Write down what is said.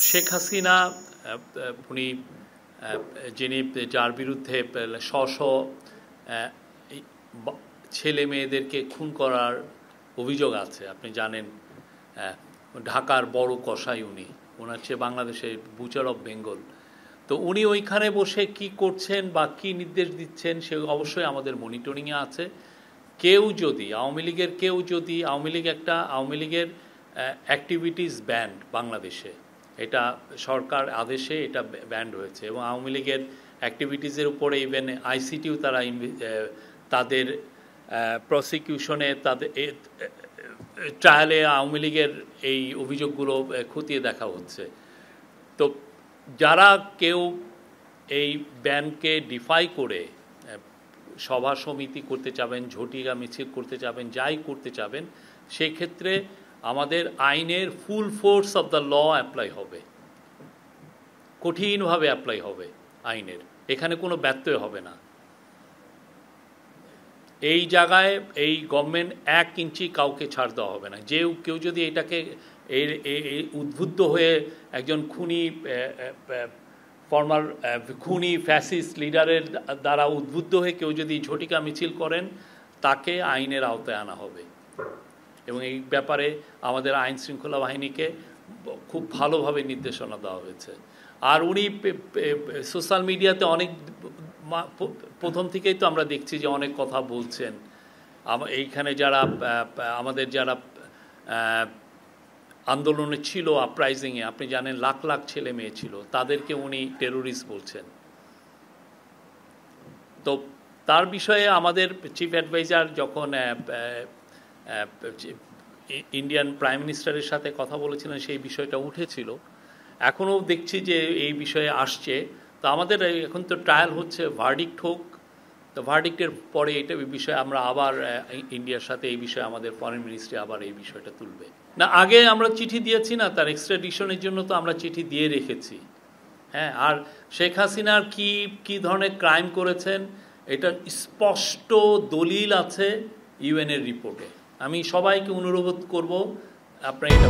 শেখ হাসিনা উনি যিনি যার বিরুদ্ধে ছেলে মেয়েদেরকে খুন করার অভিযোগ আছে, আপনি জানেন, ঢাকার বড় কসাই উনি, ওনার চেয়ে বাংলাদেশের বুচার অফ বেঙ্গল। তো উনি ওইখানে বসে কি করছেন বা কি নির্দেশ দিচ্ছেন সে অবশ্যই আমাদের মনিটরিংয়ে আছে। কেউ যদি আওয়ামী লীগের অ্যাক্টিভিটিস ব্যান্ড বাংলাদেশে, এটা সরকার আদেশে এটা ব্যান্ড হয়েছে, এবং আওয়ামী লীগের অ্যাক্টিভিটিসের উপরে ইভেন আইসিটিও তারা তাদের প্রসিকিউশনে তাদের ট্রায়ালে আওয়ামী লীগের এই অভিযোগগুলো খতিয়ে দেখা হচ্ছে। তো যারা কেউ এই ব্যানকে ডিফাই করে সভা সমিতি করতে চাবেন, ঝটিকা মিছিল করতে চাবেন, যাই করতে চাবেন, সেই ক্ষেত্রে আমাদের আইনের full force of the law apply হবে, কঠিনভাবে অ্যাপ্লাই হবে আইনের, এখানে কোনো ব্যত্যয় হবে না। এই জায়গায় এই গভর্নমেন্ট 1 ইঞ্চি কাউকে ছাড় দেওয়া হবে না। কেউ যদি এটাকে উদ্বুদ্ধ হয়ে একজন খুনি ফ্যাসিস্ট লিডারের দ্বারা উদ্বুদ্ধ হয়ে কেউ যদি ঝটিকা মিছিল করেন, তাকে আইনের আওতায় আনা হবে। এবং এই ব্যাপারে আমাদের আইন শৃঙ্খলা বাহিনীকে খুব ভালোভাবে নির্দেশনা দেওয়া হয়েছে। আর উনি সোশ্যাল মিডিয়াতে অনেক প্রথম থেকেই তো আমরা দেখছি যে অনেক কথা বলছেন। এইখানে আমাদের যারা আন্দোলনে ছিল, আপরাইজিংয়ে, আপনি জানেন লাখ লাখ ছেলে মেয়ে ছিল, তাদেরকে উনি টেরোরিস্ট বলছেন। তো তার বিষয়ে আমাদের চিফ অ্যাডভাইজার যখন ইন্ডিয়ান প্রাইম মিনিস্টারের সাথে কথা বলেছিলেন, সেই বিষয়টা উঠেছিল। এখনও দেখছি যে এই বিষয়ে আসছে। তো আমাদের এখন তো ট্রায়াল হচ্ছে, ভার্ডিক্ট হোক, তো ভার্ডিক্টের পরে এটা বিষয়ে আমরা আবার ইন্ডিয়ার সাথে এই বিষয়ে আমাদের ফরেন মিনিস্ট্রি আবার এই বিষয়টা তুলবে। না, আগে আমরা চিঠি দিয়েছি না, তার এক্সট্রাডিশনের জন্য তো আমরা চিঠি দিয়ে রেখেছি। হ্যাঁ, আর শেখ হাসিনার কি ধরনের ক্রাইম করেছেন এটা স্পষ্ট দলিল আছে ইউএনের রিপোর্টে। আমি সবাইকে অনুরোধ করব আপনারা এটা